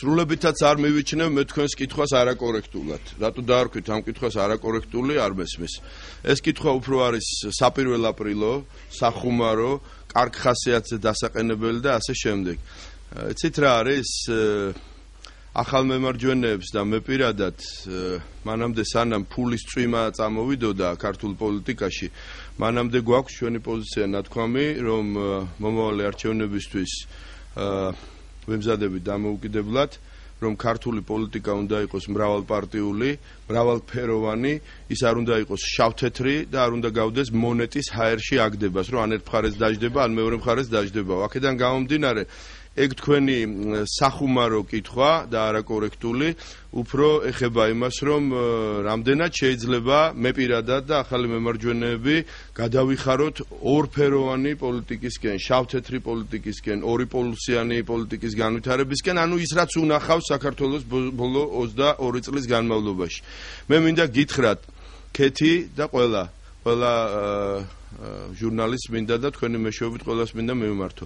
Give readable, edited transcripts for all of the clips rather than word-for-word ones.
სრულებითაც არ მივიჩნევ მე თქვენს კითხვას არაკორექტულად. რატო დაარქვით ამ კითხვას არაკორექტული, არ მესმის. ეს კითხვა უფრო არის საპირველ აპრილო, სახუმარო, კარგ ხასიათზე დასაყენებელი და ასე შემდეგ. იცით რა არის ახალ მემარჯვენეებს და მე პირადად მანამდე სანამ ფულის წვიმა წამოვიდოდა ქართულ პოლიტიკაში, მანამდე გვაქვს ჩვენი პოზიცია ნათქვამი, რომ მომავალი არჩევნებისთვის ვემზადებით დამოუკიდებლად, რომ ქართული პოლიტიკა უნდა იყოს მრავალპარტიული, მრავალფეროვანი, ის არ უნდა იყოს შავთეთრი და არ უნდა გავდეს მონეტის ჰაერში აგდებას, რომ ან ერთ მხარეს დაждდება, ან მეორე მხარეს დაждდება. აქედან გამომდინარე, ეგ თქვენი სახუმარო კითხვა და არაკორექტული უფრო ეხება იმას, რომ რამდენად შეიძლება მე პირადად და ახალი მემარჯვენეები გადავიხაროთ ორფეროვანი პოლიტიკისკენ, შავთეთრი პოლიტიკისკენ, ორიპოლუსიანი პოლიტიკის განვითარებისკენ, ანუ ის რაც უნახავს საქართველოს ბოლო 22 წლის განმავლობაში. მე მინდა გითხრათ, ქეთი და ყველა ჟურნალისტს მინდა და თქვენი მეშვეობით ყველას მინდა მივმართო.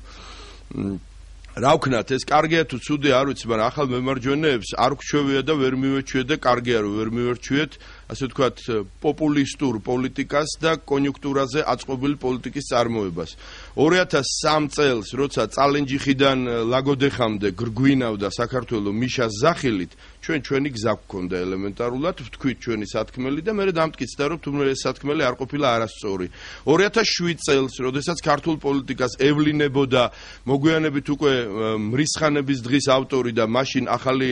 რა ვქნათ, ეს კარგია თუ ცუდი არ ვიცი, მაგრამ ახალ მემარჯვენეებს არ გვჩვევია და ვერ მივეჩვიეთ და კარგია რომ ვერ მივერჩვიეთ, ასე ვთქვათ, პოპულისტურ პოლიტიკას და კონიუნქტურაზე აწყობილი პოლიტიკის წარმოებას. 2003 წელს, როცა წალენჯიხიდან ლაგოდეხამდე გრგვინავდა საქართველო მიშას ზახილით, ჩვენი გზა გვქონდა ელემენტარულად, ვთქვით ჩვენი სათქმელი და მე დამტკიცდა, რომ თუმცა ეს სათქმელი არ ყოფილა არასწორი. 2007 წელს, როდესაც ქართულ პოლიტიკას ევლინებოდა მოგვიანებით უკვე მრისხანების დღის ავტორი და მაშინ ახალი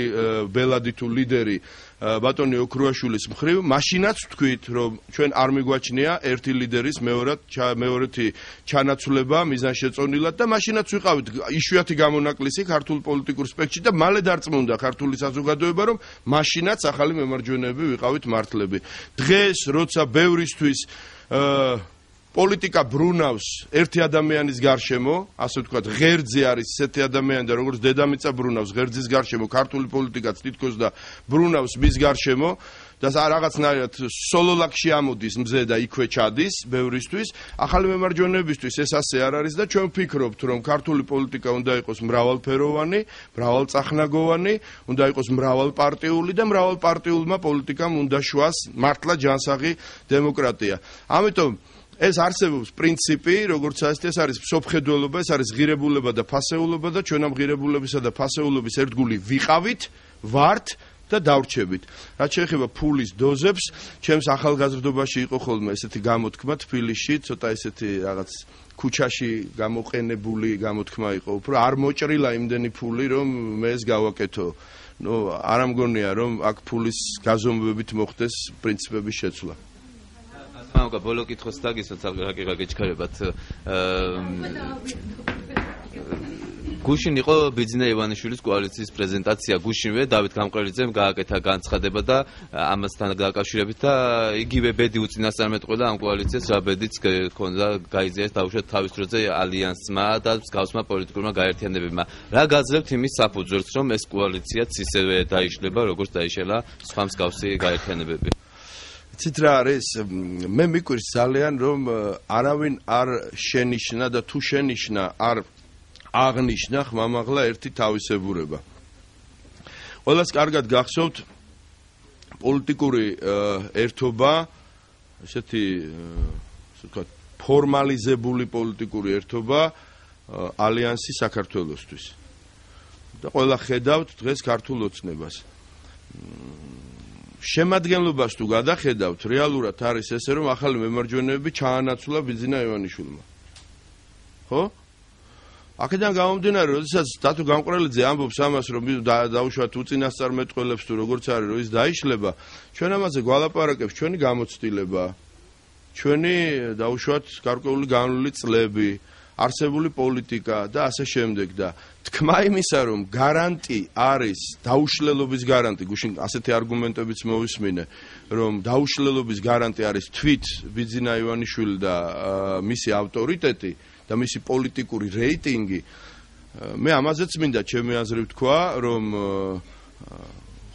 ბელადი თუ ლიდერი ბატონი ოქრუაშვილის მხრივ, მაშინაც ვთქვით, რომ ჩვენ არ მიგვაჩნია ერთი ლიდერის მეორეთი ჩანაცვლება მიზანშეწონილად და მაშინაც ვიყავით იშვიათი გამონაკლისი ქართულ პოლიტიკურ სპექტრში და მალე დარწმუნდა ქართული საზოგადოება, რომ მაშინაც ახალი მემარჯვენეები ვიყავით მართლები. დღეს, როცა ბევრისთვის პოლიტიკა ბრუნავს ერთი ადამიანის გარშემო, ასე ვთქვათ, ღერძი არის ესეთი ადამიანი და როგორც დედამიწა ბრუნავს ღერძის გარშემო, ქართული პოლიტიკაც თითქოს და ბრუნავს მის გარშემო და რაღაცნაირად სოლოლაკში ამოდის მზე და იქვე ჩადის ბევრისთვის, ახალი მემარჯვენეებისთვის ეს ასე არ არის და ჩვენ ვფიქრობთ, რომ ქართული პოლიტიკა უნდა იყოს მრავალფეროვანი, მრავალწახნაგოვანი, უნდა იყოს მრავალპარტიული და მრავალპარტიულმა პოლიტიკამ უნდა შვას მართლა ჯანსაღი დემოკრატია. ამიტომ ეს არსებობს პრინციპი, როგორც ასეთი, ეს არის მსოფლმხედველობა, ეს არის ღირებულება და ფასეულობა და ჩვენ ამ ღირებულებისა და ფასეულობის ერთგული ვიყავით, ვართ და დავრჩებით. რაც შეეხება ფულის დოზებს, ჩემს ახალგაზრდობაში იყო ხოლმე ესეთი გამოთქმა თბილისში, ცოტა ესეთი რაღაც ქუჩაში გამოყენებული გამოთქმა იყო, უფრო არ მოჭრილა იმდენი ფული, რომ მე ეს გავაკეთო. არ ამგონია, რომ აქ ფულის გაზომვებით მოხდეს პრინციპების შეცვლა. მამკა ბოლო კითხოს დაგისვათ საკითხი გეჩქარებათ. გუშინ იყო ბიძინა ივანიშვილის კოალიციის პრეზენტაცია გუშინვე დავით გამყრელიძემ გააკეთა განცხადება და ამასთან დაკავშირებით და იგივე ბედი უწინასწარმეტყველა ამ კოალიციას, რა ბედიც ჰქონდა გაიზიარეს დაუშვათ თავის დროზე ალიანსმა და მსგავსმა პოლიტიკურმა გაერთიანებებმა. რა გაძლევთ იმის საფუძველს, რომ ეს კოალიციაც ისევე დაიშლება, როგორც დაიშალა სხვა მსგავსი გაერთიანებები? იცით რა არის, მე მიკვირს ძალიან, რომ არავინ არ შენიშნა და თუ შენიშნა არ აღნიშნა ხმამაღლა ერთი თავისებურება. ყველას კარგად გახსოვთ პოლიტიკური ერთობა, ესეთი ვთქვათ, ფორმალიზებული პოლიტიკური ერთობა ალიანსი საქართველოსთვის. და ყველა ხედავთ დღეს ქართულ ოცნებას. შემადგენლობას თუ გადახედავთ, რეალურად არის ესე, რომ ახალი მემარჯვენეები ჩაანაცვლა ბიძინა ივანიშვილმა. ხო? აქედან გამომდინარე, როდესაც დათო გამყრელიძე ამბობს ამას, რომ დაუშვათ უწინასწარმეტყველებს თუ როგორც არის, რომ ის დაიშლება, ჩვენ ამაზე გვალაპარაკებს ჩვენი გამოცდილება, ჩვენი დაუშვათ გარკვეული განვლილი წლები, არსებული პოლიტიკა და ასე შემდეგ და თქმა იმისა, რომ გარანტი არის დაუშლელობის გარანტი, გუშინ ასეთი არგუმენტებიც მოვისმინე, რომ დაუშლელობის გარანტი არის თვით ბიძინა ივანიშვილი და მისი ავტორიტეტი და მისი პოლიტიკური რეიტინგი, მე ამაზეც მინდა ჩემი აზრი ვთქვა, რომ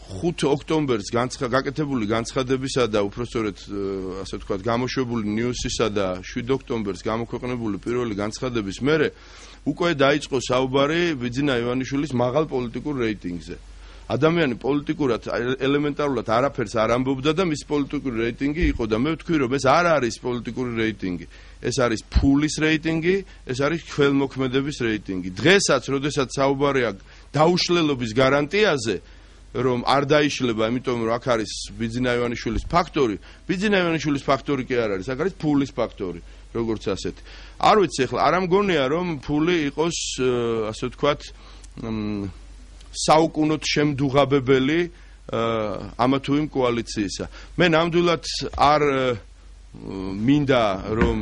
5 ოქტომბერს გაკეთებული განცხადებისა და უпростоრეთ ასე ვთქვათ გამოშვებული ნიუსისა და 7 ოქტომბერს გამოქვეყნებული პირველი განცხადების მერე უკვე დაიწყო საუბარი ბიძინა ივანიშვილის მაღალ პოლიტიკურ რეიტინგზე. ადამიანი პოლიტიკურად ელემენტარულად არაფერს არ ამბობდა და მის პოლიტიკური რეიტინგი იყო და მე ვთქვი რომ ეს არ არის პოლიტიკური რეიტინგი. ეს არის ფულის რეიტინგი, ეს არის ხელმოქმედების რეიტინგი. დღესაც, როდესაც საუბარია დაუშლელობის გარანტიაზე, რომ არ დაიშლება, იმიტომ რომ აქ არის ბიძინა ივანიშვილის ფაქტორი, ბიძინა ივანიშვილის ფაქტორი კი არ არის, აქ არის ფულის ფაქტორი, როგორც ასეთი. არ ვიცი ახლა, არ ამგონია რომ ფული იყოს, ასე ვთქვათ, საუკუნოდ შემდუღაბებელი ამა თუ იმ კოალიციისა. მე ნამდვილად არ მინდა რომ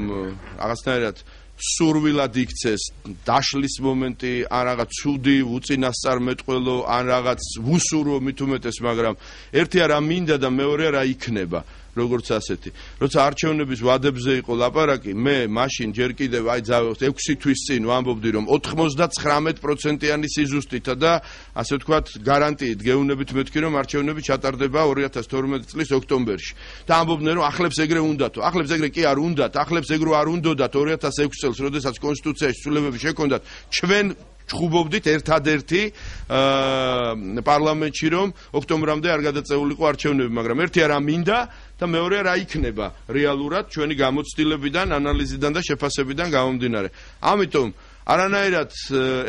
რაღაცნაირად სურვილად იქცეს დაშლის მომენტი, ან რაღაც ცუდი უწინასწარმეტყველო, ან რაღაც ვუსურო მით უმეტეს, მაგრამ ერთი არა მინდა და მეორე რა იქნება. როგორც ასეთი. როცა არჩევნების ვადებზე იყო ლაპარაკი, მე მაშინ ჯერ კიდევ 6 თვის წინ ვამბობდი, რომ 99%-იანი სიზუსტითა და ასე ვთქვათ, გარანტიით გეუბნებით მეთქი, რომ არჩევნები ჩატარდება 2012 წლის ოქტომბერში. და ამბობდნენ, რომ ახლებს ეგრე უნდათო. ახლებს ეგრე კი არ უნდათ, ახლებს ეგრე არ უნდოდათ 2006 წელს, როდესაც კონსტიტუციაში ცვლილებები შექონდათ, ჩვენ ჩხუბობდით ერთადერთი პარლამენტში, რომ ოქტომბრამდე არ გადაწეულიყო არჩევნები, მაგრამ ერთი არა მინდა და მეორე რა იქნება რეალურად ჩვენი გამოცდილებიდან, ანალიზიდან და შეფასებიდან გამომდინარე. ამიტომ არანაირად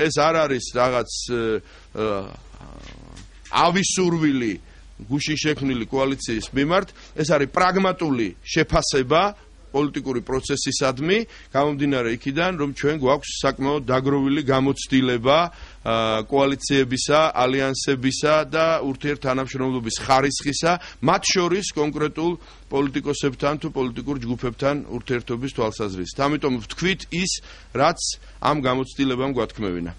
ეს არ არის რაღაც ავისურვილი გუშინ შექმნილი კოალიციის მიმართ, ეს არის პრაგმატული შეფასება პოლიტიკური პროცესისადმი, გამომდინარე იქიდან, რომ ჩვენ გვაქვს საკმაოდ დაგროვილი გამოცდილება კოალიციებისა, ალიანსებისა და ურთიერთთანამშრომლობის ხარისხისა, მათ შორის კონკრეტულ პოლიტიკოსებთან თუ პოლიტიკურ ჯგუფებთან ურთიერთობის თვალსაზრისით. ამიტომ ვთქვით ის, რაც ამ გამოცდილებამ გვათქმევინა.